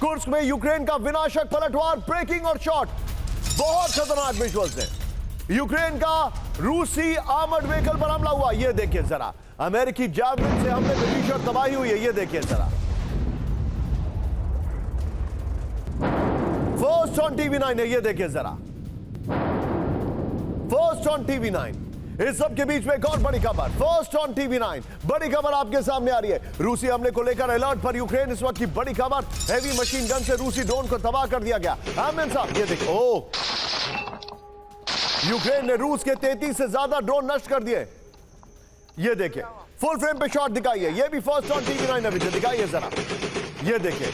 Kursk में Ukraine का विनाशक पलटवार, ब्रेकिंग और शॉट। बहुत खतरनाक विजुअल्स है। यूक्रेन का रूसी आर्मर्ड व्हीकल पर हमला हुआ, यह देखिए जरा। अमेरिकी जैवलिन से हमले में भीषण तबाही हुई है, यह देखिए जरा। फर्स्ट ऑन टीवी9 है, यह देखिए जरा। First on TV9. इस सब के बीच में एक और बड़ी खबर, फर्स्ट ऑन टीवी9। बड़ी खबर आपके सामने आ रही है। रूसी हमले को लेकर अलर्ट पर यूक्रेन, इस वक्त की बड़ी खबर। हेवी मशीन गन से रूसी ड्रोन को तबाह कर दिया गया। आमिर साहब ये देखो, यूक्रेन ने रूस के 33 से ज्यादा ड्रोन नष्ट कर दिए। ये देखिए, फुल फ्रेम पे शॉट दिखाइए। ये भी फर्स्ट ऑन टीवी9 अभी दिखाइए जरा। ये देखिए,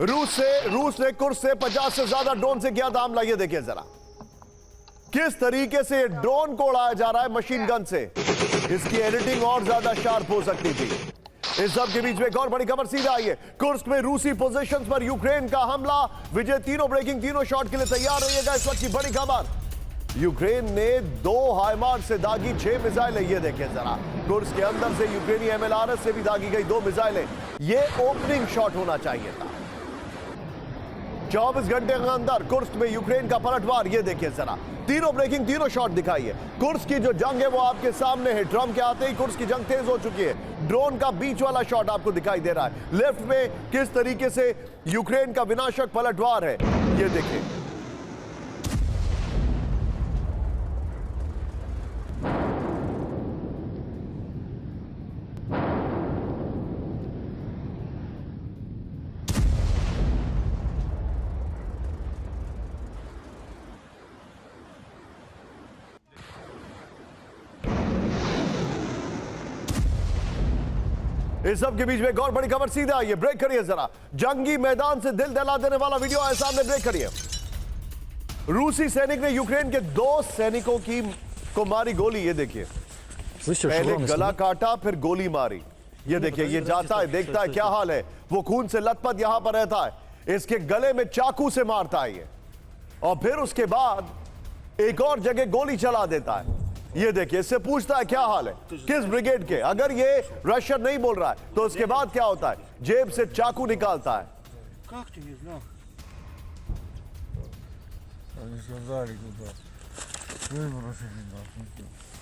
रूस ने कुर्स से 50 से ज्यादा ड्रोन से किया था हमला। ये देखिए जरा किस तरीके से ड्रोन को उड़ाया जा रहा है मशीन गन से। इसकी एडिटिंग और ज्यादा शार्प हो सकती थी। इस सब के बीच में एक और बड़ी खबर सीधा आई है। कुर्स्क में रूसी पोजीशंस पर यूक्रेन का हमला, विजय तीनों ब्रेकिंग, तीनों शॉट के लिए तैयार रहिएगा। इस वक्त की बड़ी खबर, यूक्रेन ने 2 हाइमार्स से दागी 6 मिसाइलें। ये देखें जरा, कुर्स्क के अंदर से यूक्रेनी MLRS से भी दागी गई 2 मिसाइलें। ये ओपनिंग शॉट होना चाहिए था। 24 घंटे के अंदर कुर्स्क में यूक्रेन का पलटवार। ये देखिए जरा, तीनों ब्रेकिंग, तीनों शॉट दिखाइए। कुर्स्क की जो जंग है वो आपके सामने है। ट्रम्प के आते ही कुर्स्क की जंग तेज हो चुकी है। ड्रोन का बीच वाला शॉट आपको दिखाई दे रहा है। लेफ्ट में किस तरीके से यूक्रेन का विनाशक पलटवार है, ये देखिए। इस सब के बीच में एक और बड़ी खबर सीधा आई है। ब्रेक करिए जरा, जंगी मैदान से दिल दहला देने वाला वीडियो आया सामने, ब्रेक करिए। रूसी सैनिक ने यूक्रेन के 2 सैनिकों को मारी गोली। ये देखिए, पहले गला काटा फिर गोली मारी। ये देखिए, ये जाता है, देखता है क्या हाल है। वो खून से लथपथ यहां पर रहता है। इसके गले में चाकू से मारता है ये, और फिर उसके बाद एक और जगह गोली चला देता है। ये देखिए, इससे पूछता है क्या हाल है, किस ब्रिगेड के। अगर ये रशियन नहीं बोल रहा है तो उसके बाद क्या होता है, जेब से चाकू निकालता है।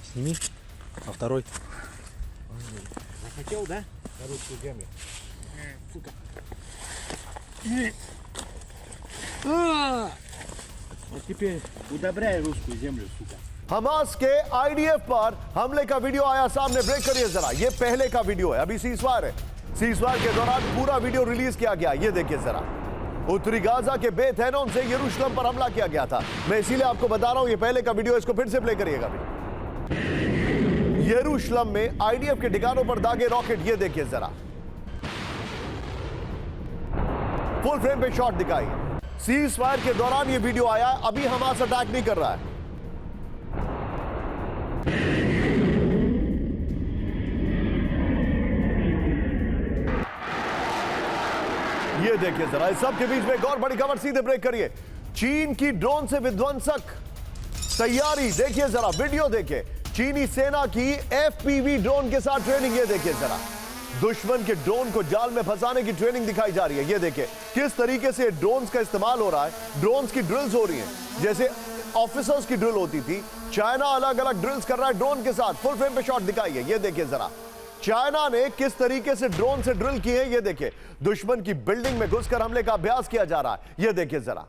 Сними. А второй? Хотел, да? На русскую землю. Сука. Вот теперь удобряй русскую землю, сука. हमास के IDF पर हमले का वीडियो आया सामने, ब्रेक करिए जरा। ये पहले का वीडियो है, अभी सीजफायर है। सीजफायर के दौरान पूरा वीडियो रिलीज किया गया। ये देखिए जरा, उत्तरी गाजा के बेत हैनोन से यरूशलेम पर हमला किया गया था। मैं इसीलिए आपको बता रहा हूं, ये पहले का वीडियो, इसको फिर से प्ले करिएगा। यरूशलेम में IDF के ठिकानों पर दागे रॉकेट। ये देखिए जरा, फुल फ्रेम पे शॉट दिखाई। सीजफायर के दौरान ये वीडियो आया, अभी हमास अटैक नहीं कर रहा है। ये देखिए जरा, इस सब के बीच में एक और बड़ी खबर, सीधे ब्रेक करिए। चीन की ड्रोन से विध्वंसक तैयारी, देखिए जरा, वीडियो देखिए। चीनी सेना की FPV ड्रोन के साथ ट्रेनिंग। ये देखिए जरा, दुश्मन के ड्रोन को जाल में फंसाने की ट्रेनिंग दिखाई जा रही है। ये देखिए किस तरीके से ड्रोन्स का इस्तेमाल हो रहा है। ड्रोन्स की ड्रिल्स हो रही हैं, जैसे ऑफिसर्स की ड्रिल होती थी। चाइना अलग अलग ड्रिल्स कर रहा है ड्रोन के साथ। फुल फ्रेम पे शॉट दिखाइए। ये देखिए जरा, चाइना ने किस तरीके से ड्रोन से ड्रिल की है। ये देखिए, दुश्मन की बिल्डिंग में घुसकर हमले का अभ्यास किया जा रहा है। ये देखिए जरा,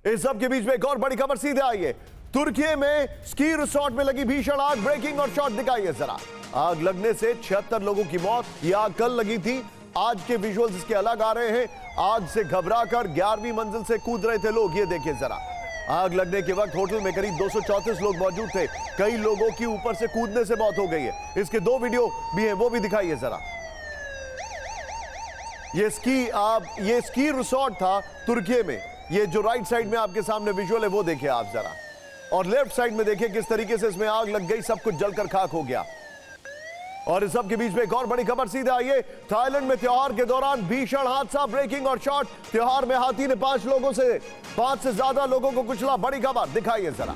इस सब के बीच में एक और बड़ी खबर सीधे आई है। तुर्की में स्की रिसोर्ट में लगी भीषण आग, ब्रेकिंग और शॉट दिखाइए जरा। आग लगने से 76 लोगों की मौत। यह आग कल लगी थी, आज के विजुअल्स इसके अलग आ रहे हैं। आग से घबराकर 11वीं मंजिल से कूद रहे थे लोग। ये देखिए जरा, आग लगने के वक्त होटल में करीब 234 लोग मौजूद थे। कई लोगों की ऊपर से कूदने से मौत हो गई है। इसके 2 वीडियो भी हैं, वो भी दिखाइए जरा। ये स्की रिसोर्ट था तुर्की में। ये जो राइट साइड में आपके सामने विजुअल है वो देखिए आप जरा, और लेफ्ट साइड में देखिए किस तरीके से इसमें आग लग गई, सब कुछ जलकर खाक हो गया। और इस सब के बीच में एक और बड़ी खबर सीधे आई है। थाईलैंड में त्योहार के दौरान भीषण हादसा, ब्रेकिंग और शॉट। त्योहार में हाथी ने 5 से ज्यादा लोगों को कुचला। बड़ी खबर दिखाइए जरा,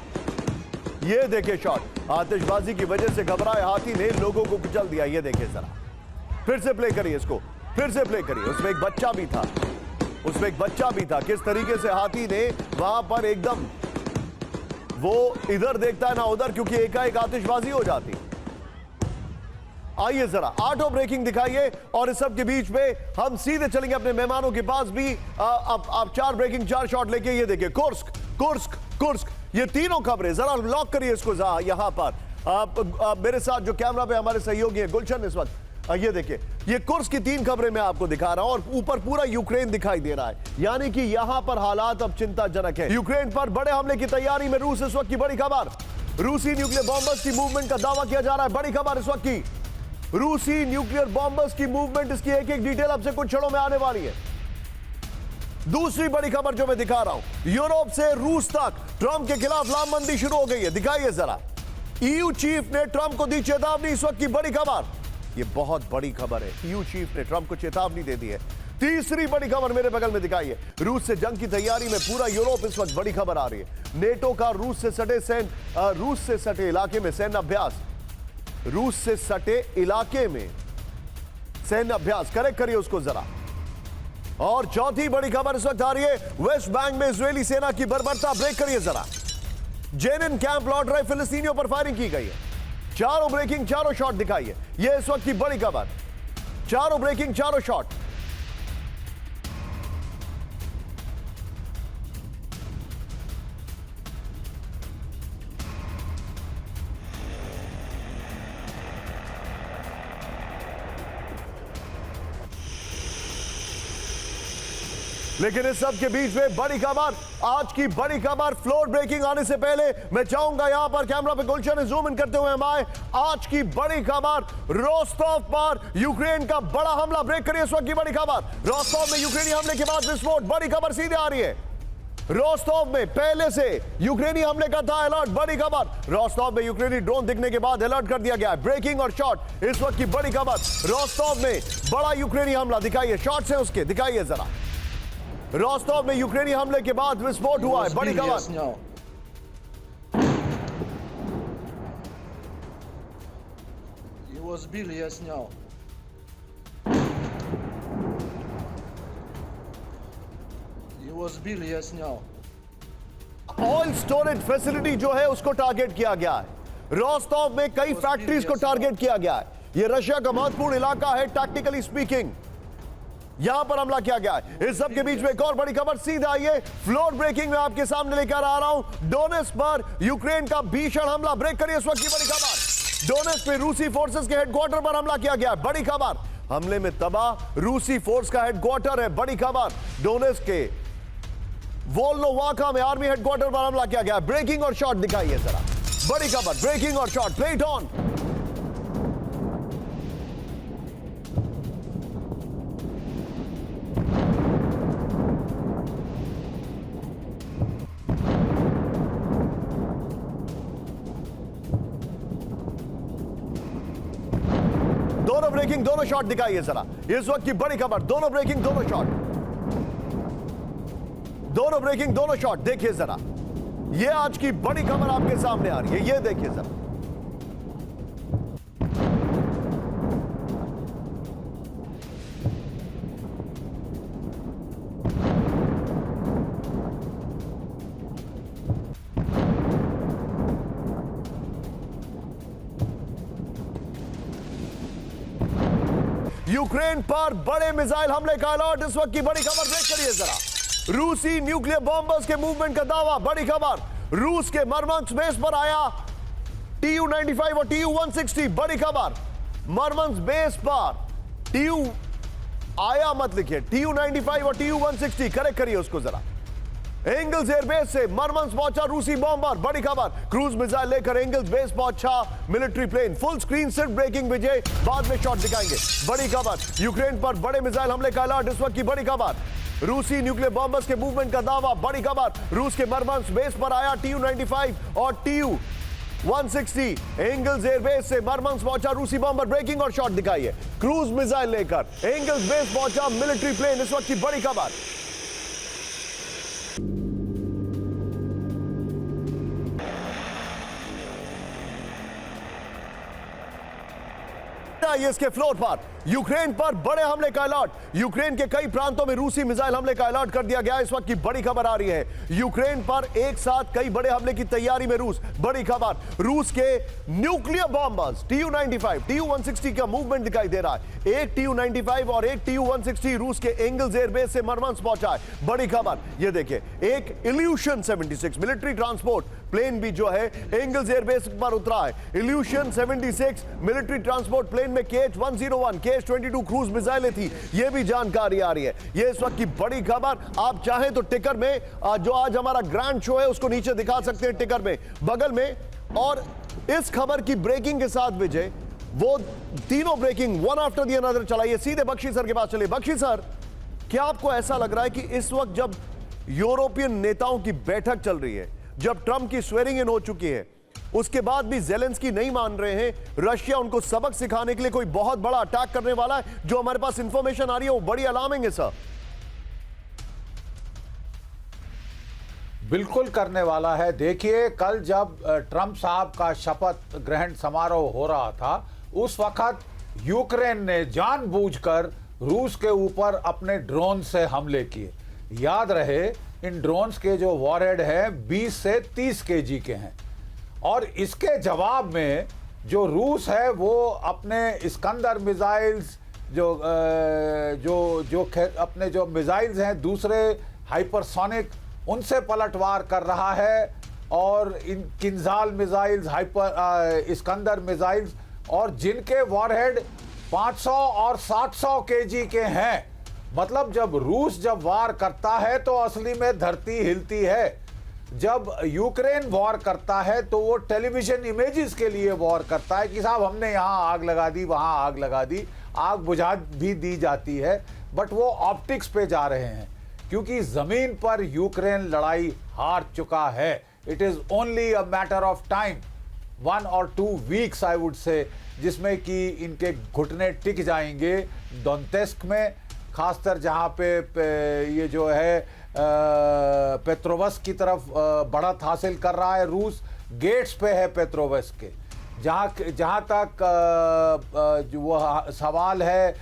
ये देखिए शॉट। आतिशबाजी की वजह से घबराए हाथी ने लोगों को कुचल दिया। ये देखिए जरा, फिर से प्ले करिए इसको। फिर से प्ले करिए। उसमें एक बच्चा भी था, उसमें एक बच्चा भी था। किस तरीके से हाथी ने वहां पर एकदम, वो इधर देखता है ना उधर, क्योंकि एकाएक आतिशबाजी हो जाती। आइए जरा ऑटो ब्रेकिंग दिखाइए, और इस सब के बीच में हम सीधे चलेंगे अपने मेहमानों के पास भी। आप 4 ब्रेकिंग 4 शॉट लेके, ये देखिए कुर्स्क कुर्स्क कुर्स्क, ये तीनों खबरें जरा लॉक करिए इसको यहां पर। मेरे साथ जो कैमरा पे हमारे सहयोगी हैं गुलशन इस वक्त, ये देखिए ये कुर्स्क की 3 खबरें मैं आपको दिखा रहा हूं, और ऊपर पूरा यूक्रेन दिखाई दे रहा है। यानी कि यहां पर हालात अब चिंताजनक है। यूक्रेन पर बड़े हमले की तैयारी में रूस, इस वक्त की बड़ी खबर। रूसी न्यूक्लियर बॉम्बर्स की मूवमेंट का दावा किया जा रहा है, बड़ी खबर इस वक्त की। रूसी न्यूक्लियर बॉम्बर्स की मूवमेंट, इसकी एक एक डिटेल आपसे कुछ क्षणों में आने वाली है। दूसरी बड़ी खबर जो मैं दिखा रहा हूं, यूरोप से रूस तक ट्रंप के खिलाफ लामबंदी शुरू हो गई है, दिखाइए जरा। ईयू चीफ ने ट्रंप को दी चेतावनी, इस वक्त की बड़ी खबर। ये बहुत बड़ी खबर है, ईयू चीफ ने ट्रंप को चेतावनी दे दी है। तीसरी बड़ी खबर मेरे बगल में दिखाइए, रूस से जंग की तैयारी में पूरा यूरोप, इस वक्त बड़ी खबर आ रही है। नेटो का रूस से सटे इलाके में सैन्य अभ्यास, रूस से सटे इलाके में सैन्य अभ्यास, करेक्ट करिए उसको जरा। और चौथी बड़ी खबर इस वक्त आ रही है, वेस्ट बैंक में इजरायली सेना की बर्बरता, ब्रेक करिए जरा। जेनिन कैंप लौट रहे फिलिस्तीनियों पर फायरिंग की गई है। चारों ब्रेकिंग चारों शॉट दिखाइए, यह इस वक्त की बड़ी खबर। चारों ब्रेकिंग चारों शॉट। लेकिन इस सब के बीच में बड़ी खबर, आज की बड़ी खबर, फ्लोर ब्रेकिंग आने से पहले मैं चाहूंगा यहां पर कैमरा पे गुलशन जूम इन करते हुए हम आए। आज की बड़ी खबर, रोस्टोव पर यूक्रेन का बड़ा हमला, ब्रेक करिए इस वक्त की बड़ी खबर। रोस्टोव में यूक्रेनी हमले के बाद विस्फोट, बड़ी खबर सीधे आ रही है। रोस्टोव में पहले से यूक्रेनी हमले का था अलर्ट, बड़ी खबर। रोस्टोव में यूक्रेनी ड्रोन दिखने के बाद अलर्ट कर दिया गया है, ब्रेकिंग और शॉट, इस वक्त की बड़ी खबर। रोस्टोव में बड़ा यूक्रेनी हमला, दिखाइए शॉट्स हैं उसके, दिखाइए जरा। रोस्टोव में यूक्रेनी हमले के बाद विस्फोट हुआ है, बड़ी खबर। Его сбили, я снял. Его сбили, я снял. ऑयल स्टोरेज फैसिलिटी जो है उसको टारगेट किया गया है। रोस्टोव में कई फैक्ट्रीज को टारगेट किया गया है। यह रशिया का महत्वपूर्ण इलाका है, टैक्टिकली स्पीकिंग। यहां पर हमला किया गया है। इस सब के बीच में एक और बड़ी खबर सीधा आइए, फ्लोर ब्रेकिंग में आपके सामने लेकर आ रहा हूं। डोनेट्स्क पर यूक्रेन का भीषण हमला, ब्रेक करिए इस वक्त की बड़ी खबर। डोनेट्स्क में रूसी फोर्सेस के हेडक्वार्टर पर हमला किया गया है, बड़ी खबर। हमले में तबाह रूसी फोर्स का हेडक्वार्टर है, बड़ी खबर। डोनेट्स्क के वोल्नोवाका में आर्मी हेडक्वार्टर पर हमला किया गया, ब्रेकिंग और शॉट दिखाइए जरा, बड़ी खबर, ब्रेकिंग और शॉट, प्ले इट ऑन। दोनों ब्रेकिंग दोनों शॉट दिखाइए जरा, इस वक्त की बड़ी खबर। दोनों ब्रेकिंग दोनों शॉट, दोनों ब्रेकिंग दोनों शॉट, देखिए जरा। ये आज की बड़ी खबर आपके सामने आ रही है, ये देखिए जरा। यूक्रेन पर बड़े मिसाइल हमले का अलर्ट, इस वक्त की बड़ी खबर, देख करिए जरा। रूसी न्यूक्लियर बॉम्बर्स के मूवमेंट का दावा, बड़ी खबर। रूस के मर्मंस्क बेस पर आया Tu-95 और Tu-160, बड़ी खबर। मर्मंस्क बेस पर आया मत लिखिए, Tu-95 और Tu-160, करेक्ट करिए उसको जरा। एंगल्स एयरबेस से मर्मंस्क पहुंचा रूसी बॉम्बर, बड़ी खबर। क्रूज मिसाइल लेकर एंगल्स बेस पहुंचा मिलिट्री प्लेन, फुल स्क्रीन सिर्फ ब्रेकिंग विजय, बाद में शॉट दिखाएंगे, बड़ी खबर। यूक्रेन पर बड़े मिसाइल हमले का अलर्ट, इस वक्त की बड़ी खबर। रूसी न्यूक्लियर बॉम्बर्स के मूवमेंट का दावा, बड़ी खबर। रूस के मर्मंस्क बेस पर आया Tu-95 और Tu-160, एंगल्स एयरबेस से मर्मंस्क पहुंचा रूसी बॉम्बर, ब्रेकिंग और शॉट दिखाइए। क्रूज मिसाइल लेकर एंगल्स बेस पहुंचा मिलिट्री प्लेन, इस वक्त की बड़ी खबर। इसके फ्लोर पर यूक्रेन पर बड़े हमले का अलर्ट। यूक्रेन के कई प्रांतों में रूसी मिसाइल हमले का अलर्ट कर दिया गया। इस वक्त की बड़ी खबर आ रही है, यूक्रेन पर एक साथ कई बड़े हमले की तैयारी में रूस। बड़ी खबर, रूस के न्यूक्लियर बॉम्बर्स TU-95, TU-160 का मूवमेंट दिखाई दे रहा है। एक TU-95 और एक TU-160 रूस के एंगल्स एयरबेस से मरमंस पहुंचा है। बड़ी खबर, ये देखिए, एक इल्यूशन 76 मिलिट्री ट्रांसपोर्ट प्लेन भी जो है एंगल्स एयरबेस पर उतरा है। इल्यूशन 76 मिलिट्री ट्रांसपोर्ट प्लेन में KH-101, KH-22 क्रूज मिसाइलें थी। यह भी जानकारी आ रही है। यह इस वक्त की बड़ी खबर। आप चाहें तो टिकर में जो आज हमारा ग्रैंड शो है उसको नीचे दिखा सकते हैं, टिकर में बगल में। और इस खबर की ब्रेकिंग के साथ विजय, वो तीनों breaking one after the another चलाइए। सीधे बख्शी सर के पास चलिए। बख्शी सर, क्या आपको ऐसा लग रहा है कि इस वक्त जब यूरोपियन नेताओं की बैठक चल रही है, जब ट्रंप की स्वेरिंग इन हो चुकी है, उसके बाद भी ज़ेलेंस्की नहीं मान रहे हैं, रशिया उनको सबक सिखाने के लिए कोई बहुत बड़ा अटैक करने वाला है? जो हमारे पास इंफॉर्मेशन आ रही है वो बड़ी अलार्मिंग है सर। बिल्कुल करने वाला है। देखिए, कल जब ट्रंप साहब का शपथ ग्रहण समारोह हो रहा था, उस वक्त यूक्रेन ने जानबूझकर रूस के ऊपर अपने ड्रोन से हमले किए। याद रहे, इन ड्रोन्स के जो वॉरहेड है 20 से 30 केजी के हैं। और इसके जवाब में जो रूस है वो अपने इस्कंदर मिसाइल्स अपने जो मिसाइल्स हैं दूसरे हाइपरसोनिक, उनसे पलटवार कर रहा है। और इन किंजाल मिसाइल्स, इस्कंदर मिसाइल्स, और जिनके वॉरहेड 500 और 700 केजी के हैं। मतलब जब रूस वार करता है तो असली में धरती हिलती है। जब यूक्रेन वॉर करता है तो वो टेलीविजन इमेजेस के लिए वॉर करता है कि साहब हमने यहाँ आग लगा दी, वहाँ आग लगा दी, आग बुझा भी दी जाती है, बट वो ऑप्टिक्स पे जा रहे हैं क्योंकि जमीन पर यूक्रेन लड़ाई हार चुका है। It is only a matter of time, 1 or 2 weeks I would say, जिसमें कि इनके घुटने टिक जाएंगे डोनेत्स्क में, खासकर जहाँ पे ये जो है पेट्रोवस्क की तरफ बढ़त हासिल कर रहा है रूस। गेट्स पे है पेट्रोवस्क के। जहाँ तक जो वो सवाल है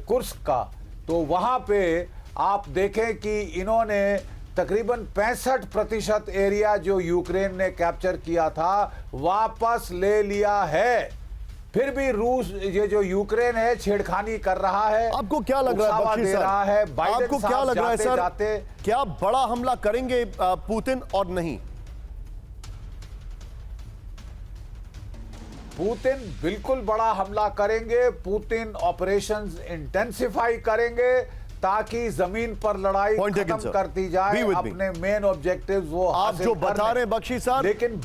कुर्स्क का, तो वहाँ पे आप देखें कि इन्होंने तकरीबन 65% एरिया जो यूक्रेन ने कैप्चर किया था वापस ले लिया है। फिर भी रूस, ये जो यूक्रेन है, छेड़खानी कर रहा है। आपको क्या लग रहा है बख्शी सर? आपको क्या लग रहा है सर, क्या बड़ा हमला करेंगे पुतिन और नहीं? पुतिन बिल्कुल बड़ा हमला करेंगे। पुतिन ऑपरेशंस इंटेंसिफाई करेंगे ताकि जमीन पर लड़ाई खत्म करती जाए। अपने मेन ऑब्जेक्टिव्स वो आप जो बता रहे हैं बख्शी सर, लेकिन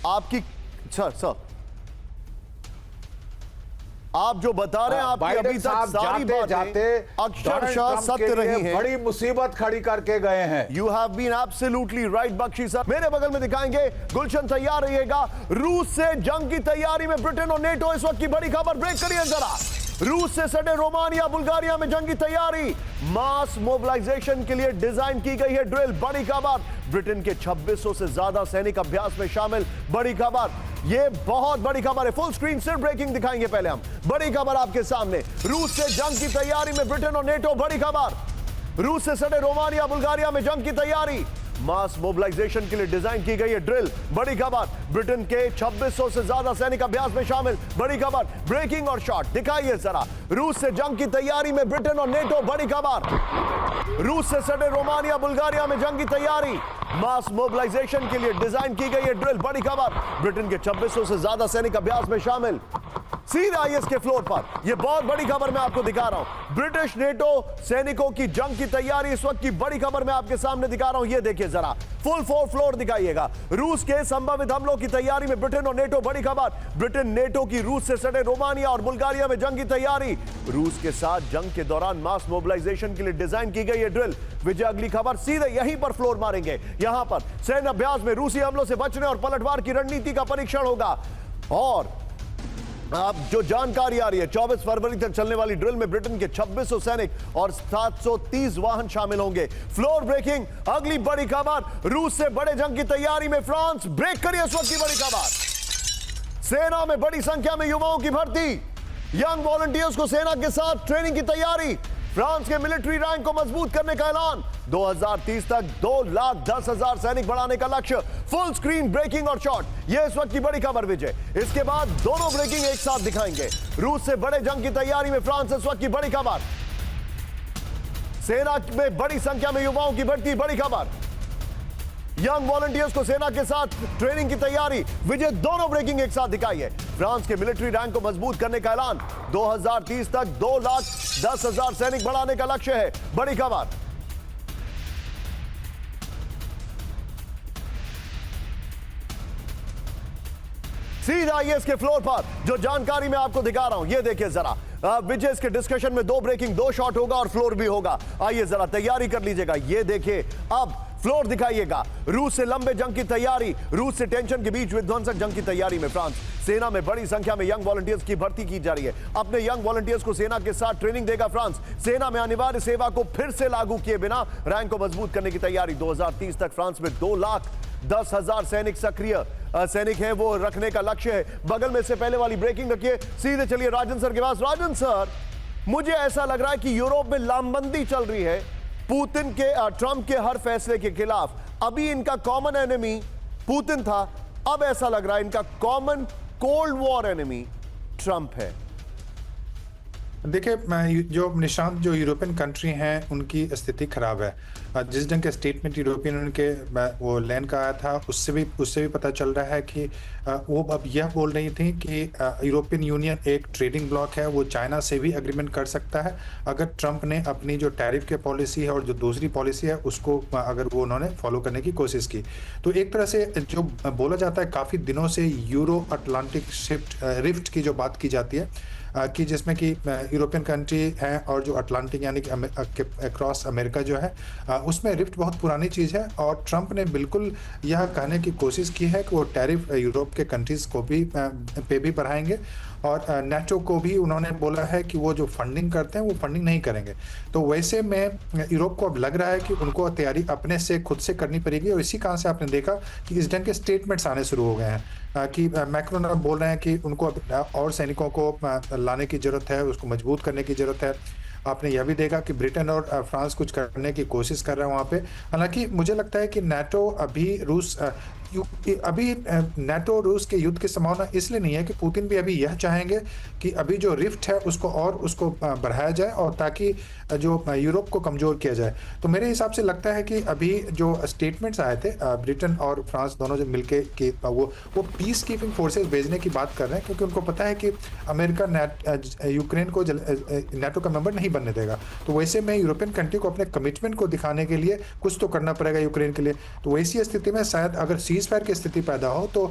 आपकी सर आप जो बता रहे हैं, आपकी अभी तक सारी बातें अक्षरशः सत्य रही हैं। बड़ी मुसीबत खड़ी करके गए हैं। You have been absolutely right Bakshi sir. मेरे बगल में दिखाएंगे, गुलशन तैयार रहिएगा। रूस से जंग की तैयारी में ब्रिटेन और नेटो। इस वक्त की बड़ी खबर, ब्रेक करिए जरा। रूस से सटे रोमानिया, बुल्गारिया में जंग की तैयारी। मास मोबिलाइजेशन के लिए डिजाइन की गई है ड्रिल। बड़ी खबर, ब्रिटेन के 2600 से ज्यादा सैनिक अभ्यास में शामिल। बड़ी खबर, ये बहुत बड़ी खबर है। फुल स्क्रीन सिर्फ ब्रेकिंग दिखाएंगे पहले हम। बड़ी खबर आपके सामने, रूस से जंग की तैयारी में ब्रिटेन और नेटो। बड़ी खबर, रूस से सटे रोमानिया, बुल्गारिया में जंग की तैयारी। मास मोबिलाइजेशन के लिए डिजाइन की गई है ड्रिल। बड़ी खबर, ब्रिटेन के 2600 से ज्यादा सैनिक अभ्यास में शामिल। बड़ी खबर, ब्रेकिंग और शॉट दिखाइए जरा। रूस से जंग की तैयारी में ब्रिटेन और नेटो। बड़ी खबर, रूस से सटे रोमानिया, बुल्गारिया में जंग की तैयारी। मास मोबिलाइजेशन के लिए डिजाइन की गई है ड्रिल। बड़ी खबर, ब्रिटेन के 2600 से ज्यादा सैनिक अभ्यास में शामिल। सीधा आइए इसके फ्लोर पर। यह बहुत बड़ी खबर मैं आपको दिखा रहा हूं। ब्रिटिश नेटो सैनिकों की जंग की तैयारी, इस वक्त की बड़ी खबर मैं आपके सामने दिखा रहा हूं। यह देखिए जरा, फुल 4 फ्लोर दिखाइएगा। रूस के संभावित हमलों की तैयारी में ब्रिटेन और नेटो। बड़ी खबर, ब्रिटेन नेटो की रूस से सटे रोमानिया और बुल्गारिया में जंग की तैयारी। रूस के साथ जंग के दौरान मास मोबिलाइजेशन के लिए डिजाइन की गई है ड्रिल। विजय, अगली खबर सीधे यहीं पर फ्लोर मारेंगे। यहां पर सैन्य अभ्यास में रूसी हमलों से बचने और पलटवार की रणनीति का परीक्षण होगा। और अब जो जानकारी आ रही है, 24 फरवरी तक चलने वाली ड्रिल में ब्रिटेन के 2600 सैनिक और 730 वाहन शामिल होंगे। फ्लोर ब्रेकिंग, अगली बड़ी खबर, रूस से बड़े जंग की तैयारी में फ्रांस। ब्रेक करिए इस वक्त की बड़ी खबर, सेना में बड़ी संख्या में युवाओं की भर्ती। यंग वॉलंटियर्स को सेना के साथ ट्रेनिंग की तैयारी। फ्रांस के मिलिट्री रैंक को मजबूत करने का ऐलान। 2030 तक 2,10,000 सैनिक बढ़ाने का लक्ष्य। फुल स्क्रीन ब्रेकिंग और शॉट, यह इस वक्त की बड़ी खबर विजय। इसके बाद दोनों ब्रेकिंग एक साथ दिखाएंगे। रूस से बड़े जंग की तैयारी में फ्रांस, इस वक्त की बड़ी खबर। सेना में बड़ी संख्या में युवाओं की बढ़ती बड़ी खबर। यंग वॉलंटियर्स को सेना के साथ ट्रेनिंग की तैयारी। विजय, दोनों ब्रेकिंग एक साथ दिखाई है। फ्रांस के मिलिट्री रैंक को मजबूत करने का ऐलान। 2030 तक 2,10,000 सैनिक बढ़ाने का लक्ष्य है, बड़ी खबर। सीधा आइए इसके फ्लोर पर, जो जानकारी मैं आपको दिखा रहा हूं, ये देखिए जरा। विजय, इसके डिस्कशन में 2 ब्रेकिंग, 2 शॉट होगा और फ्लोर भी होगा। आइए जरा तैयारी कर लीजिएगा। ये देखिए, अब फ्लोर दिखाइएगा। रूस से लंबे जंग की तैयारी। रूस से टेंशन के बीच विध्वंसक जंग की तैयारी में फ्रांस। सेना में बड़ी संख्या में यंग वॉलंटियर्स की भर्ती की जा रही है। अपने यंग वॉलंटियर्स को सेना के साथ ट्रेनिंग देगा फ्रांस। सेना में अनिवार्य सेवा को फिर से लागू किए बिना रैंक को मजबूत करने की तैयारी। 2030 तक फ्रांस में 2,10,000 सैनिक सक्रिय सैनिक हैं, वो रखने का लक्ष्य है। बगल में से पहले वाली ब्रेकिंग रखिए। सीधे चलिए राजन सर के पास। राजन सर, मुझे ऐसा लग रहा है कि यूरोप में लामबंदी चल रही है पुतिन के, ट्रंप के हर फैसले के खिलाफ। अभी इनका कॉमन एनिमी पुतिन था, अब ऐसा लग रहा है इनका common cold war enemy Trump है। देखिए, जो निशांत, जो यूरोपियन कंट्री हैं उनकी स्थिति खराब है। जिस ढंग के स्टेटमेंट यूरोपियन यूनियन के वो लैंड का आया था, उससे भी पता चल रहा है कि वो अब यह बोल रही थी कि यूरोपियन यूनियन एक ट्रेडिंग ब्लॉक है, वो चाइना से भी एग्रीमेंट कर सकता है अगर ट्रंप ने अपनी जो टैरिफ के पॉलिसी है और जो दूसरी पॉलिसी है उसको अगर वो उन्होंने फॉलो करने की कोशिश की। तो एक तरह से जो बोला जाता है, काफ़ी दिनों से यूरो अटलांटिक रिफ्ट की जो बात की जाती है कि जिसमें कि यूरोपियन कंट्री है और जो अटलांटिक यानी कि अक्रॉस अमेरिका जो है, उसमें रिफ्ट बहुत पुरानी चीज़ है। और ट्रंप ने बिल्कुल यह कहने की कोशिश की है कि वो टैरिफ यूरोप के कंट्रीज़ को भी पे भी बढ़ाएंगे और नेटो को भी उन्होंने बोला है कि वो जो फंडिंग करते हैं वो फंडिंग नहीं करेंगे। तो वैसे में यूरोप को अब लग रहा है कि उनको तैयारी अपने से खुद से करनी पड़ेगी। और इसी कारण से आपने देखा कि इस ढंग के स्टेटमेंट्स आने शुरू हो गए हैं कि मैक्रोन अब बोल रहे हैं कि उनको और सैनिकों को लाने की ज़रूरत है, उसको मजबूत करने की ज़रूरत है। आपने यह भी देखा कि ब्रिटेन और फ्रांस कुछ करने की कोशिश कर रहे हैं वहाँ पे। हालांकि मुझे लगता है कि नाटो अभी नाटो रूस के युद्ध की संभावना इसलिए नहीं है कि पुतिन भी अभी यह चाहेंगे कि अभी जो रिफ्ट है उसको बढ़ाया जाए और ताकि जो यूरोप को कमज़ोर किया जाए। तो मेरे हिसाब से लगता है कि अभी जो स्टेटमेंट्स आए थे ब्रिटेन और फ्रांस दोनों जो मिलके कि वो पीस कीपिंग फोर्सेस भेजने की बात कर रहे हैं, क्योंकि उनको पता है कि अमेरिका यूक्रेन को नाटो का मेंबर नहीं बनने देगा। तो वैसे में यूरोपियन कंट्री को अपने कमिटमेंट को दिखाने के लिए कुछ तो करना पड़ेगा यूक्रेन के लिए। तो वैसी स्थिति में शायद अगर सीज फायर की स्थिति पैदा हो तो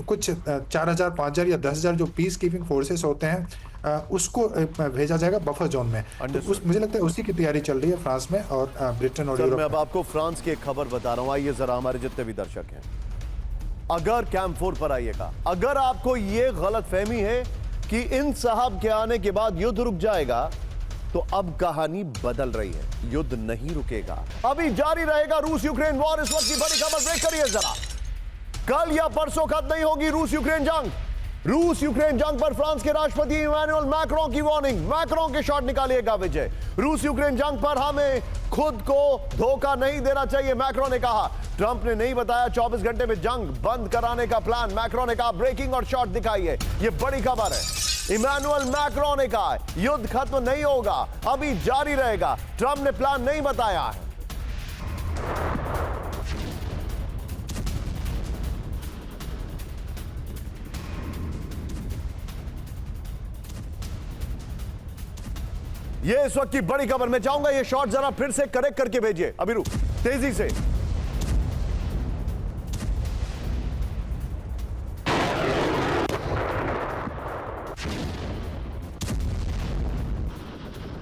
कुछ 4,000, 5,000 या 10,000 जो पीस कीपिंग फोर्सेस होते हैं उसको भेजा जाएगा बफर जोन में। तो मुझे लगता है उसी की तैयारी चल रही है फ्रांस में और ब्रिटेन और यूरोप में। मैं अब आपको फ्रांस की एक खबर बता रहा हूं, आइए जरा हमारे जितने भी दर्शक हैं, अगर कैंप 4 पर आइएगा, अगर आपको ये गलत फहमी है कि इन साहब के आने के बाद युद्ध रुक जाएगा, तो अब कहानी बदल रही है। युद्ध नहीं रुकेगा, अभी जारी रहेगा रूस यूक्रेन वॉर। इस वक्त की बड़ी खबर ब्रेक करिए जरा। कल या परसों खत्म नहीं होगी रूस यूक्रेन जंग। रूस यूक्रेन जंग पर फ्रांस के राष्ट्रपति इमैनुअल मैक्रों की वार्निंग। मैक्रों के शॉट निकालिएगा विजय। रूस यूक्रेन जंग पर हमें खुद को धोखा नहीं देना चाहिए, मैक्रों ने कहा। ट्रंप ने नहीं बताया 24 घंटे में जंग बंद कराने का प्लान। मैक्रों ने कहा ब्रेकिंग और शॉट दिखाइए, ये बड़ी खबर है। इमैनुअल मैक्रों ने कहा युद्ध खत्म नहीं होगा, अभी जारी रहेगा। ट्रंप ने प्लान नहीं बताया है। ये इस वक्त की बड़ी खबर। मैं चाहूंगा ये शॉट जरा फिर से करेक्ट करके भेजिए अभिरू, तेजी से।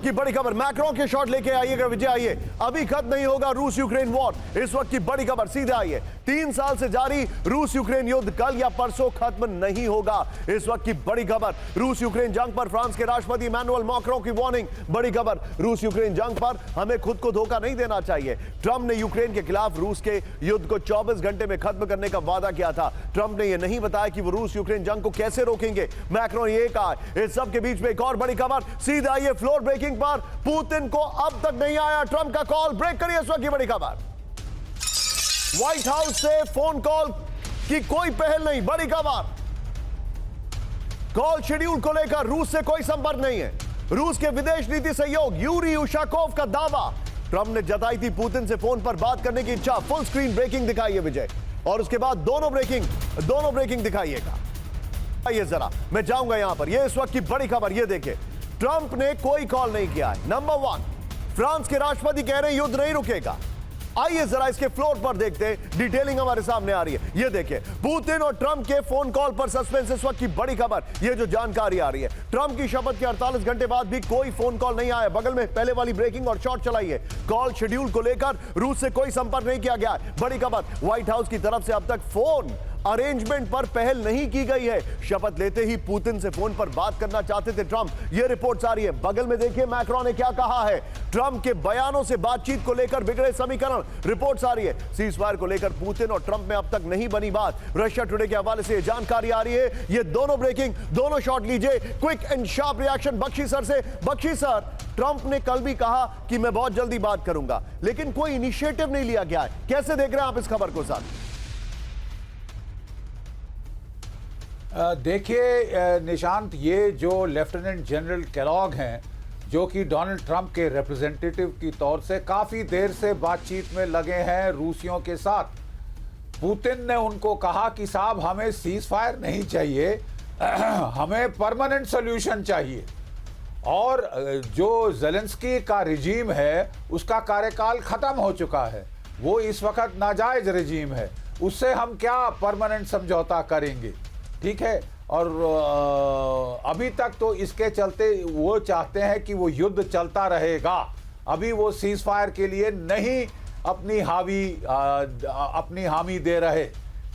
की बड़ी खबर, मैक्रोन के शॉट लेके आइएगा विजय। आइए, अभी खत्म नहीं होगा रूस यूक्रेन वॉर। इस वक्त की बड़ी खबर सीधे आइए, 3 साल से जारी रूस यूक्रेन युद्ध कल या परसों खत्म नहीं होगा। इस वक्त की बड़ी खबर, रूस यूक्रेन जंग पर फ्रांस के राष्ट्रपति इमैनुअल मैक्रोन की वार्निंग। बड़ी खबर, रूस यूक्रेन जंग पर हमें खुद को धोखा नहीं देना चाहिए। ट्रंप ने यूक्रेन के खिलाफ रूस के युद्ध को 24 घंटे में खत्म करने का वादा किया था। ट्रंप ने यह नहीं बताया कि वो रूस यूक्रेन जंग को कैसे रोकेंगे। मैक्रोन ये कहा। इस सब के बीच में एक और बड़ी खबर सीधा आइए फ्लोर ब्रेकिंग पर, पुतिन को अब तक नहीं आया ट्रंप का कॉल। ब्रेक करिए इस वक्त की बड़ी खबर, व्हाइट हाउस से फोन कॉल की कोई पहल नहीं। बड़ी खबर, कॉल शेड्यूल को लेकर रूस से कोई संपर्क नहीं है। रूस के विदेश नीति सहयोग यूरी उशाकोव का दावा, ट्रंप ने जताई थी पुतिन से फोन पर बात करने की इच्छा। फुल स्क्रीन ब्रेकिंग दिखाइए विजय, और उसके बाद दोनों ब्रेकिंग दिखाइएगा। आइए जरा, मैं जाऊंगा यहां पर। यह इस वक्त की बड़ी खबर, यह देखिए, ट्रंप ने कोई कॉल नहीं किया है। नंबर 1, फ्रांस के राष्ट्रपति कह रहे हैं युद्ध नहीं रुकेगा। आइए जरा इसके फ्लोर पर देखते हैं, डिटेलिंग हमारे सामने आ रही है। ये देखिए, पुतिन और ट्रंप के फोन कॉल पर सस्पेंस। इस वक्त की बड़ी खबर, ये जो जानकारी आ रही है, ट्रंप की शपथ के 48 घंटे बाद भी कोई फोन कॉल नहीं आया। बगल में पहले वाली ब्रेकिंग और शॉट चलाइए। कॉल शेड्यूल को लेकर रूस से कोई संपर्क नहीं किया गया है। बड़ी खबर, व्हाइट हाउस की तरफ से अब तक फोन अरेंजमेंट पर पहल नहीं की गई है। शपथ लेते ही पुतिन से फोन पर बात करना चाहते थे ट्रंप, ये रिपोर्ट्स आ रही है। बगल में देखिए मैक्रोन ने क्या कहा है। ट्रंप के बयानों से बातचीत को लेकर बिगड़े समीकरण, रिपोर्ट्स आ रही है। सीज फायर को लेकर पुतिन और ट्रंप में अब तक नहीं बनी बात। रशिया टुडे के हवाले से जानकारी आ रही है। ये दोनों ब्रेकिंग, दोनों शॉट लीजिए। Quick and sharp reaction Bakshi sir से। बख्शी सर, ट्रंप ने कल भी कहा कि मैं बहुत जल्दी बात करूंगा, लेकिन कोई इनिशिएटिव नहीं लिया गया है। कैसे देख रहे हैं आप इस खबर को सर? देखिए निशांत, ये जो लेफ्टिनेंट जनरल केलॉग हैं, जो कि डोनाल्ड ट्रंप के रिप्रेजेंटेटिव की तौर से काफ़ी देर से बातचीत में लगे हैं रूसियों के साथ। पुतिन ने उनको कहा कि साहब हमें सीज फायर नहीं चाहिए, हमें परमानेंट सोल्यूशन चाहिए। और जो ज़ेलेंस्की का रिजीम है उसका कार्यकाल ख़त्म हो चुका है, वो इस वक्त नाजायज़ रिजीम है, उससे हम क्या परमानेंट समझौता करेंगे, ठीक है। और अभी तक तो इसके चलते वो चाहते हैं कि वो युद्ध चलता रहेगा। अभी वो सीज फायर के लिए नहीं अपनी हामी दे रहे,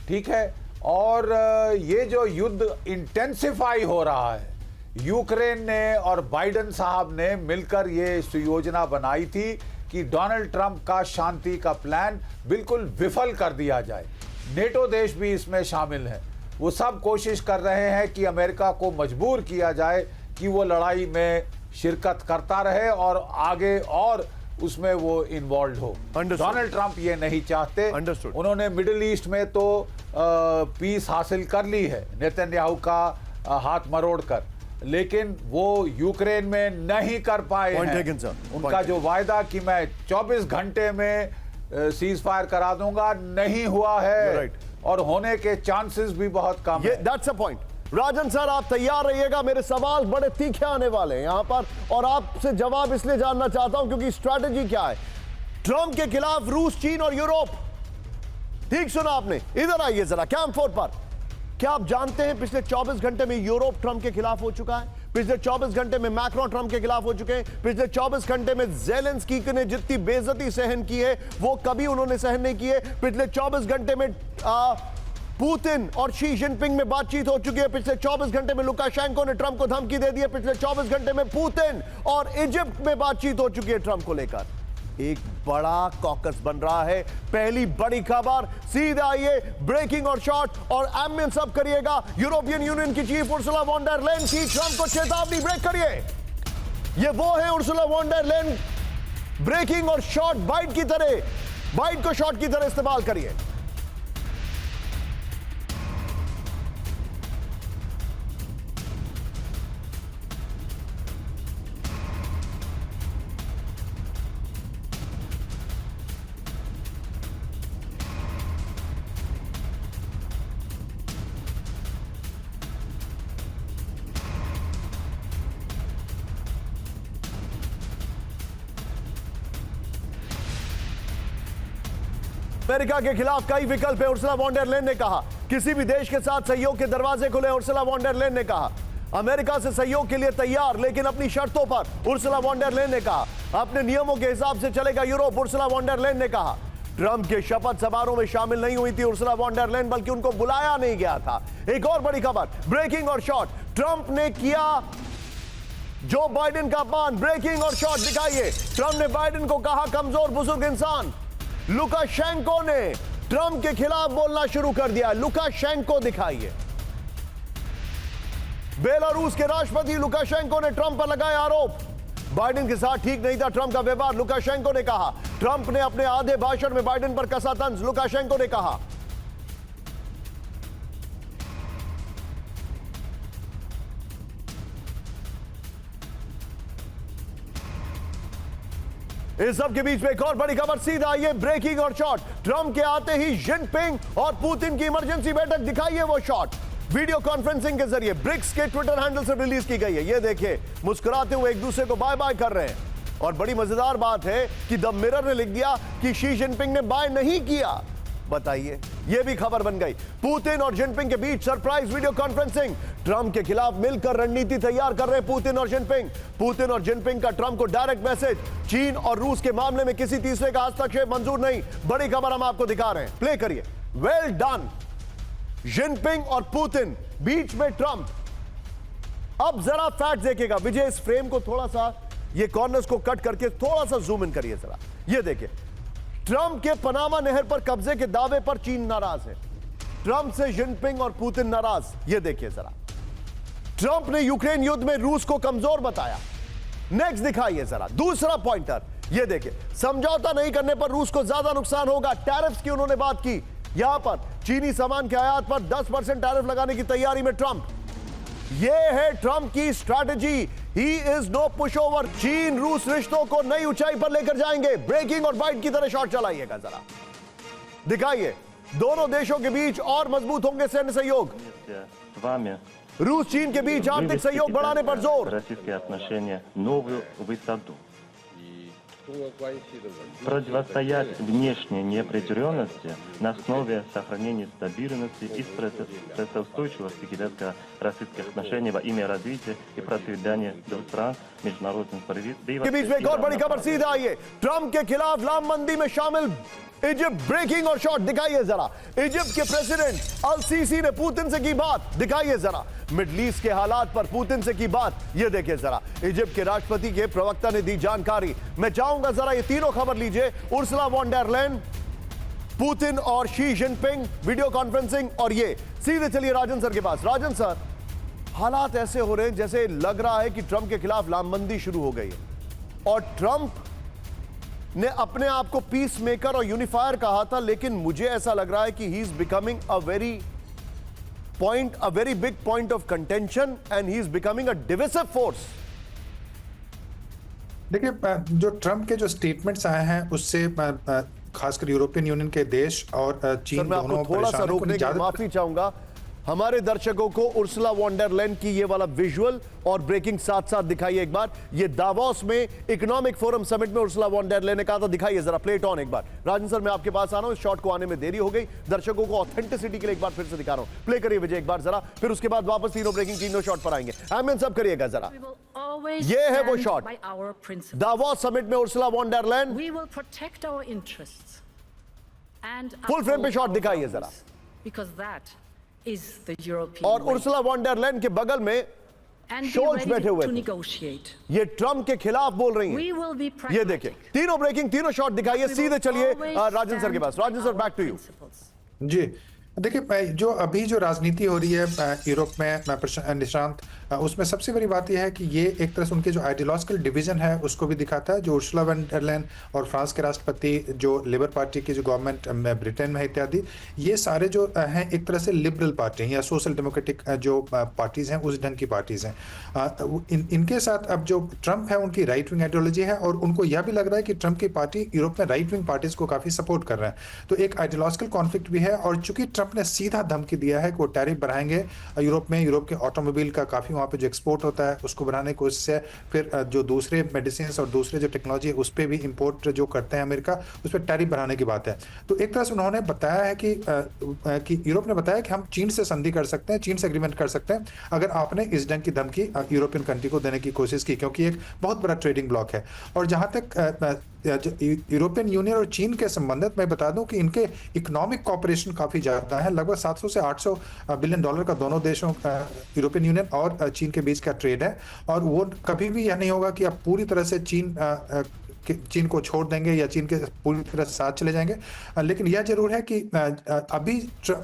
ठीक है। और ये जो युद्ध इंटेंसिफाई हो रहा है, यूक्रेन ने और बाइडेन साहब ने मिलकर ये योजना बनाई थी कि डोनाल्ड ट्रंप का शांति का प्लान बिल्कुल विफल कर दिया जाए। नेटो देश भी इसमें शामिल हैं। वो सब कोशिश कर रहे हैं कि अमेरिका को मजबूर किया जाए कि वो लड़ाई में शिरकत करता रहे और आगे और उसमें वो इन्वॉल्व हो। डोनाल्ड ट्रंप ये नहीं चाहते। उन्होंने मिडिल ईस्ट में तो पीस हासिल कर ली है नेतन्याहू का हाथ मरोड़ कर, लेकिन वो यूक्रेन में नहीं कर पाए हैं। उनका जो वायदा कि मैं 24 घंटे में सीज फायर करा दूंगा, नहीं हुआ है। और होने के चांसेस भी बहुत कम है। That's a point. Rajan sir, आप तैयार रहिएगा, मेरे सवाल बड़े तीखे आने वाले हैं यहां पर, और आपसे जवाब इसलिए जानना चाहता हूं क्योंकि स्ट्रैटेजी क्या है ट्रंप के खिलाफ रूस, चीन और यूरोप। ठीक सुना आपने, इधर आइए जरा कैंप 4 पर। क्या आप जानते हैं पिछले 24 घंटे में यूरोप ट्रंप के खिलाफ हो चुका है? पिछले 24 घंटे में मैक्रोन ट्रंप के खिलाफ हो चुके हैं। पिछले 24 घंटे में ज़ेलेंस्की ने जितनी बेइज्जती सहन की है वो कभी उन्होंने सहन नहीं की है। पिछले 24 घंटे में पुतिन और शी जिनपिंग में बातचीत हो चुकी है। पिछले 24 घंटे में लुकाशेंको ने ट्रंप को धमकी दे दी है। पिछले 24 घंटे में पुतिन और इजिप्ट में बातचीत हो चुकी है ट्रंप को लेकर। एक बड़ा कॉकस बन रहा है। पहली बड़ी खबर, सीधे आइए ब्रेकिंग और शॉर्ट, और एमएन सब करिएगा। यूरोपियन यूनियन की चीफ उर्सुला वॉन डर लेन की ट्रंप को चेतावनी। ब्रेक करिए, ये वो है उर्सुला वॉन डर लेन। ब्रेकिंग और शॉर्ट बाइट की तरह, बाइट को शॉर्ट की तरह इस्तेमाल करिए। अमेरिका के खिलाफ कई विकल्प है, उर्सुला वॉन डर लेन ने कहा। किसी भी देश के साथ सहयोग के दरवाजे खुले, उर्सुला वॉन डर लेन ने कहा। अमेरिका से सहयोग के लिए तैयार, लेकिन अपनी शर्तों पर। उर्सुला वॉन डेर लेयन ने कहा अपने नियमों के हिसाब से चलेगा Europe. Ursula von der Leyen ने कहा ट्रंप के शपथ समारोह में शामिल नहीं हुई थी उर्सुला वॉन डेर लेयन, बल्कि उनको बुलाया नहीं गया था। एक और बड़ी खबर, ब्रेकिंग और शॉट, ट्रंप ने किया जो बाइडेन का अपमान। ब्रेकिंग और शॉट दिखाइए। ट्रंप ने बाइडेन को कहा कमजोर बुजुर्ग इंसान। लुकाशेंको ने ट्रंप के खिलाफ बोलना शुरू कर दिया। लुकाशेंको दिखाइए। बेलारूस के राष्ट्रपति लुकाशेंको ने ट्रंप पर लगाए आरोप। बाइडेन के साथ ठीक नहीं था ट्रंप का व्यवहार, लुकाशेंको ने कहा। ट्रंप ने अपने आधे भाषण में बाइडेन पर कसा तंज, लुकाशेंको ने कहा। इस सब के बीच में एक और बड़ी खबर, सीधा ये ब्रेकिंग और शॉट। ट्रंप के आते ही जिनपिंग और पुतिन की इमरजेंसी बैठक, दिखाइए वो शॉट। वीडियो कॉन्फ्रेंसिंग के जरिए ब्रिक्स के ट्विटर हैंडल से रिलीज की गई है। ये देखिए, मुस्कुराते हुए एक दूसरे को बाय बाय कर रहे हैं। और बड़ी मजेदार बात है कि द मिरर ने लिख दिया कि शी जिनपिंग ने बाय नहीं किया। बताइए, ये भी खबर बन गई। पुतिन और जिनपिंग के बीच सरप्राइज वीडियो कॉन्फ्रेंसिंग। ट्रंप के खिलाफ मिलकर रणनीति तैयार कर रहे हैं पुतिन और जिनपिंग। पुतिन और जिनपिंग का ट्रंप को डायरेक्ट मैसेज, चीन और रूस के मामले में किसी तीसरे का हस्तक्षेप मंजूर नहीं। बड़ी खबर हम आपको दिखा रहे हैं, प्ले करिए। Well done. जिनपिंग और पुतिन, बीच में ट्रंप। अब जरा फैक्ट देखिएगा विजय, इस फ्रेम को थोड़ा सा, ये कॉर्नर्स को कट करके थोड़ा सा जूम इन करिए जरा। ये देखिए, ट्रंप के पनामा नहर पर कब्जे के दावे पर चीन नाराज है। ट्रंप से जिनपिंग और पुतिन नाराज। ये देखिए जरा। ट्रंप ने यूक्रेन युद्ध में रूस को कमजोर बताया। नेक्स्ट दिखाइए जरा, दूसरा पॉइंटर। ये देखिए, समझौता नहीं करने पर रूस को ज्यादा नुकसान होगा। टैरिफ्स की उन्होंने बात की। यहां पर चीनी सामान के आयात पर 10% टैरिफ लगाने की तैयारी में ट्रंप। यह है ट्रंप की strategy. He is no pushover. चीन रूस रिश्तों को नई ऊंचाई पर लेकर जाएंगे। ब्रेकिंग और बाइट की तरह शॉट चलाइएगा जरा, दिखाइए। दोनों देशों के बीच और मजबूत होंगे सैन्य सहयोग। С вами रूस चीन के बीच आर्थिक सहयोग बढ़ाने पर जोर। российские отношения новую высоту. Противостоять внешней неопределенности на основе сохранения стабильности и стрессоустойчивости китайско-российских отношений во имя развития и процветания двух стран, международной के बीच में एक और बड़ी खबर, सीधा आइए। ट्रंप के खिलाफ लामबंदी में शामिल इजिप्ट। ब्रेकिंग और शॉट दिखाइए जरा। इजिप्ट के प्रेसिडेंट अल सीसी ने पुतिन से की बात, दिखाइए जरा। मिडल ईस्ट के हालात पर पुतिन से की बात, ये देखिए जरा। इजिप्ट के राष्ट्रपति के प्रवक्ता ने दी जानकारी। मैं चाहूंगा जरा ये तीनों खबर लीजिए। Ursula von der Leyen, Putin और शी जिनपिंग, वीडियो कॉन्फ्रेंसिंग। और ये सीधे चलिए राजन सर के पास। राजन सर, हालात ऐसे हो रहे हैं जैसे लग रहा है कि ट्रंप के खिलाफ लामबंदी शुरू हो गई है और ट्रंप ने अपने आप को पीस मेकर और यूनिफायर कहा था, लेकिन मुझे ऐसा लग रहा है कि he is becoming a very big point of contention and he is becoming a divisive force. देखिए, जो ट्रंप के जो स्टेटमेंट्स आए हैं उससे खासकर यूरोपियन यूनियन के देश और चीन सर, मैं दोनों आपको थोड़ा सा रोकने की माफी चाहूंगा। हमारे दर्शकों को उर्सुला वॉन डेर लेयन की ये वाला विजुअल और ब्रेकिंग साथ साथ दिखाइए एक बार। ये दावोस में इकोनॉमिक फोरम समिट में उर्सुला वॉन डेर लेयन ने कहा था, दिखाइए जरा, प्लेट ऑन एक बार। राजन सर, मैं आपके पास आ रहा हूं, इस शॉट को आने में देरी हो गई, दर्शकों को ऑथेंटिसिटी के लिए एक बार फिर से दिखा रहा हूं। प्ले करिए विजय एक बार जरा, फिर उसके बाद वापस तीनों ब्रेकिंग तीनों शॉट पर आएंगे। एमएन सब करिएगा जरा। ये है वो शॉट, दावोस समिट में Ursula von der Leyen. Full frame पे शॉट दिखाइए जरा। और उर्सुला वॉन डेर लेयन के बगल में शोल्ट्ज बैठे हुए थे। ये ट्रंप के खिलाफ बोल रही हैं। ये देखिए, तीनों ब्रेकिंग तीनों शॉट दिखाइए। सीधे चलिए राजन सर के पास। राजन सर, बैक टू यू। जी, देखिए, जो अभी जो राजनीति हो रही है यूरोप में निशांत, उसमें सबसे बड़ी बात यह है कि ये एक तरह से उनके जो आइडियोलॉजिकल डिवीजन है उसको भी दिखाता है। जो उर्सुला वॉन डेर लेयन और फ्रांस के राष्ट्रपति, जो लेबर पार्टी की जो गवर्नमेंट ब्रिटेन में इत्यादि, ये सारे जो हैं एक तरह से लिबरल पार्टी या सोशल डेमोक्रेटिक जो पार्टीज हैं उस ढंग की पार्टीज हैं। इनके साथ अब जो ट्रंप है उनकी राइट विंग आइडियोलॉजी है और उनको यह भी लग रहा है कि ट्रंप की पार्टी यूरोप में राइट विंग पार्टीज को काफी सपोर्ट कर रहा है। तो एक आइडियोलॉजिकल कॉन्फ्लिक्ट भी है। और चूंकि ट्रंप ने सीधा धमकी दिया है कि वो टैरिफ बढ़ाएंगे यूरोप में। यूरोप के ऑटोमोबाइल का काफ़ी वहाँ पे जो एक्सपोर्ट होता है उसको बढ़ाने की कोशिश है। फिर जो दूसरे मेडिसिन और दूसरे जो टेक्नोलॉजी है उस पर भी इंपोर्ट जो करते हैं अमेरिका, उस पर टैरिफ बढ़ाने की बात है। तो एक तरह से उन्होंने बताया है कि यूरोप ने बताया कि हम चीन से संधि कर सकते हैं, चीन से एग्रीमेंट कर सकते हैं अगर आपने इस ढंग की धमकी यूरोपियन कंट्री को देने की कोशिश की, क्योंकि एक बहुत बड़ा ट्रेडिंग ब्लॉक है। और जहाँ तक यूरोपियन यूनियन और चीन के संबंधित मैं बता दूं कि इनके इकोनॉमिक कॉपरेशन काफ़ी ज़्यादा है। लगभग 700 से 800 बिलियन डॉलर का दोनों देशों यूरोपियन यूनियन और चीन के बीच का ट्रेड है। और वो कभी भी यह नहीं होगा कि आप पूरी तरह से चीन को छोड़ देंगे या चीन के पूरी तरह से साथ चले जाएंगे। लेकिन यह जरूर है कि अभी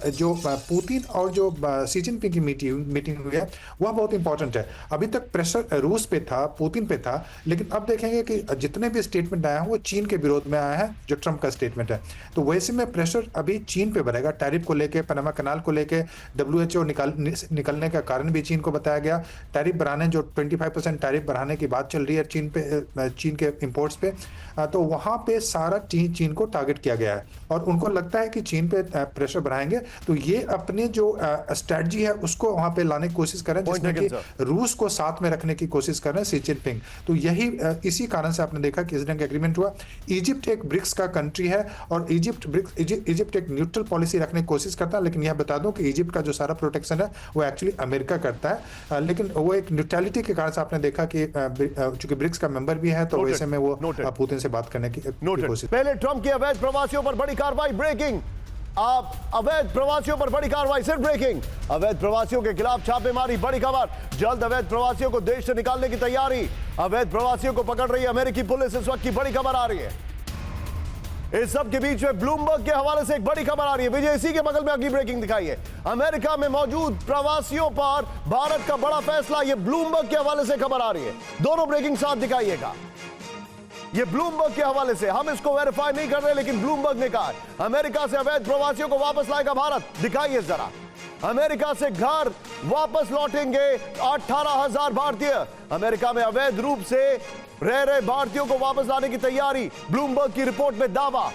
जो पुतिन और जो शी जिनपिंग की मीटिंग हुई है वह बहुत इंपॉर्टेंट है। अभी तक प्रेशर रूस पे था, पुतिन पे था, लेकिन अब देखेंगे कि जितने भी स्टेटमेंट आया है वो चीन के विरोध में आया है, जो ट्रंप का स्टेटमेंट है। तो वैसे में प्रेशर अभी चीन पे बढ़ेगा, टैरिफ को लेके, पनामा कनाल को लेके। WHO निकलने का कारण भी चीन को बताया गया। टैरिफ बढ़ाने, जो 25% टैरिफ बढ़ाने की बात चल रही है चीन के इंपोर्ट्स पे, तो वहां पे सारा चीन को टारगेट किया गया है और उनको लगता है कि चीन पे प्रेशर बढ़ाएंगे तो ये अपने जो स्ट्रेटजी है उसको वहां पे लाने की कोशिश कर रहे हैं, जिसमें कि रूस को साथ में रखने की कोशिश कर रहे हैं शी जिनपिंग। तो यही इसी कारण से आपने देखा कि इस ढंग का एग्रीमेंट हुआ। इजिप्ट एक ब्रिक्स का कंट्री है और इजिप्ट एक न्यूट्रल पॉलिसी रखने की कोशिश करता है, लेकिन यह बता दूं कि इजिप्ट का जो सारा प्रोटेक्शन है वो एक्चुअली अमेरिका करता है। लेकिन वो एक न्यूट्रलिटी के कारण से आपने देखा कि चूंकि ब्रिक्स का मेंबर भी है तो वैसे में वो पुतिन से बात करने की कोशिश। पहले ट्रंप की अवैध प्रवासियों पर बड़ी कार्रवाई, ब्रेकिंग। आप अवैध प्रवासियों पर बड़ी कार्रवाई, सिर्फ ब्रेकिंग। अवैध प्रवासियों के खिलाफ छापेमारी, बड़ी खबर। जल्द अवैध प्रवासियों को देश से निकालने की तैयारी। अवैध प्रवासियों को पकड़ रही अमेरिकी पुलिस, इस वक्त की बड़ी खबर आ रही है। इस सब के बीच में ब्लूमबर्ग के हवाले से एक बड़ी खबर आ रही है। विजय, इसी के बगल में अगली ब्रेकिंग दिखाई है। अमेरिका में मौजूद प्रवासियों पर भारत का बड़ा फैसला, यह ब्लूमबर्ग के हवाले से खबर आ रही है। दोनों ब्रेकिंग साथ दिखाइएगा। ये ब्लूमबर्ग के हवाले से, हम इसको वेरीफाई नहीं कर रहे, लेकिन ब्लूमबर्ग ने कहा अमेरिका से अवैध प्रवासियों को वापस लाएगा भारत। दिखाइए जरा, अमेरिका से घर वापस लौटेंगे 18,000 भारतीय। अमेरिका में अवैध रूप से रह रहे भारतीयों को वापस लाने की तैयारी, ब्लूमबर्ग की रिपोर्ट में दावा।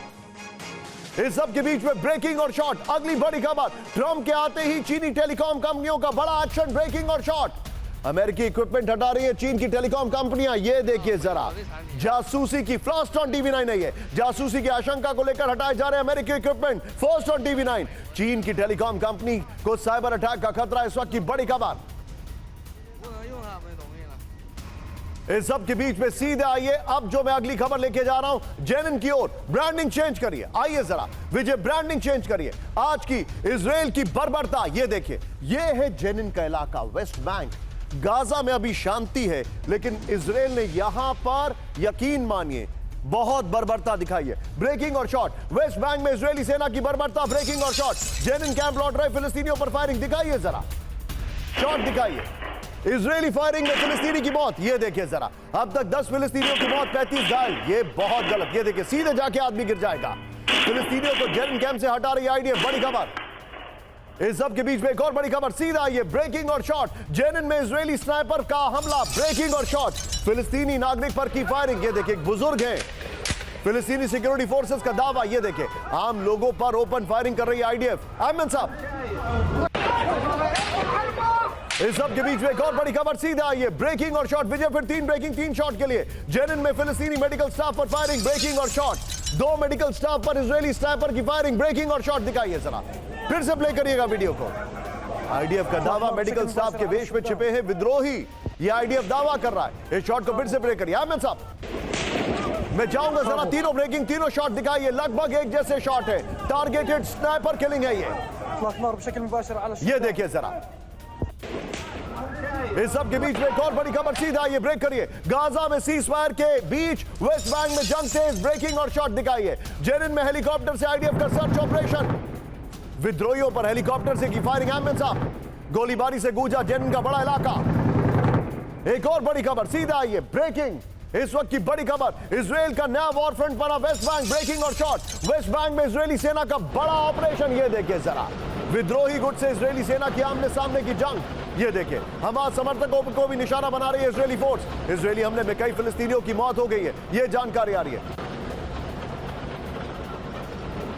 इस सब के बीच में ब्रेकिंग और शॉट, अगली बड़ी खबर। ट्रंप के आते ही चीनी टेलीकॉम कंपनियों का बड़ा एक्शन, ब्रेकिंग और शॉट। अमेरिकी इक्विपमेंट हटा रही है चीन की टेलीकॉम कंपनियां। ये देखिए जरा, जासूसी की, फर्स्ट ऑन TV9 है ये, जासूसी की आशंका को लेकर हटाए जा रहे हैं अमेरिकी इक्विपमेंट, फर्स्ट ऑन TV9। चीन की टेलीकॉम कंपनी को साइबर अटैक का खतरा, इस वक्त की बड़ी खबर। इस सब के बीच में सीधे आइए, अब जो मैं अगली खबर लेके जा रहा हूं जेनिन की ओर। ब्रांडिंग चेंज करिए, आइए जरा विजय, ब्रांडिंग चेंज करिए। आज की इजराइल की बर्बरता, ये देखिए, ये है जेनिन का इलाका, वेस्ट बैंक। गाजा में अभी शांति है, लेकिन इजराइल ने यहां पर, यकीन मानिए, बहुत बर्बरता दिखाई है। ब्रेकिंग और शॉट, वेस्ट बैंक में इजरायली सेना की बर्बरता, ब्रेकिंग और शॉट। जेनिन कैंप लौट रहे फिलिस्तीनियों पर फायरिंग, दिखाइए जरा, शॉट दिखाइए। इजरायली फायरिंग में फिलिस्तीनी की मौत, ये देखिए जरा, अब तक 10 फिलिस्तीनियों की मौत, 35 घायल। ये बहुत गलत, ये देखिए, सीधे जाके आदमी गिर जाएगा। फिलिस्तीनियों को जेनिन कैंप से हटा रही IDF, बड़ी खबर। इस सब के बीच में एक और बड़ी खबर, सीधा आइए, ब्रेकिंग और शॉट। जेनिन में इजरायली स्नाइपर का हमला, ब्रेकिंग और शॉट। फिलिस्तीनी नागरिक पर की फायरिंग, ये देखिए, एक बुजुर्ग हैं। फिलिस्तीनी सिक्योरिटी फोर्सेस का दावा, ये देखिए, आम लोगों पर ओपन फायरिंग कर रही है IDF। अहमद साहब, इस सब के बीच में एक और बड़ी खबर, सीधा आइए, ब्रेकिंग और शॉट। विजय, फिर 3 ब्रेकिंग 3 शॉट के लिए। जेनिन में फिलिस्तीनी मेडिकल स्टाफ पर फायरिंग, ब्रेकिंग और शॉट। 2 मेडिकल स्टाफ पर इजरायली स्नाइपर की फायरिंग, ब्रेकिंग और शॉट। दिखाइए जरा, फिर से प्ले करिएगा वीडियो को। IDF का दावा, मेडिकल स्टाफ के वेश में छिपे हैं विद्रोही, ये IDF दावा कर रहा है। इस शॉट को फिर से प्ले करिए अहमद साहब। मैं चाहूंगा जरा तीनों ब्रेकिंग, तीनों शॉट दिखाइए, लगभग एक जैसे शॉट है, टारगेटेड स्नाइपर किलिंग है ये देखिए जरा। इस सब के बीच में एक और बड़ी खबर, सीधा आइए, ब्रेक करिए। गाजा में सीज फायर के बीच वेस्ट बैंक में जंग तेज, ब्रेकिंग और शॉट दिखाइए। जेनिन में हेलीकॉप्टर से IDF का सर्च ऑपरेशन, विद्रोहियों पर हेलीकॉप्टर से की फायरिंग, अहमद साहब। गोलीबारी से गूंजा जेनिन का बड़ा इलाका। एक और बड़ी खबर, सीधा आइए, ब्रेकिंग, इस वक्त की बड़ी खबर, इजराइल का नया वॉर फ्रंट बना वेस्ट बैंक, ब्रेकिंग और शॉट। वेस्ट बैंक में इजरायली सेना का बड़ा ऑपरेशन, ये देखिए जरा, विद्रोही गुट से इजरायली सेना की आमने सामने की जंग, ये देखिए। हमास समर्थकों को भी निशाना बना रही है इजरायली फोर्स। इजरायली हमले में कई फिलिस्तीनियों की मौत हो गई है, ये जानकारी आ रही है।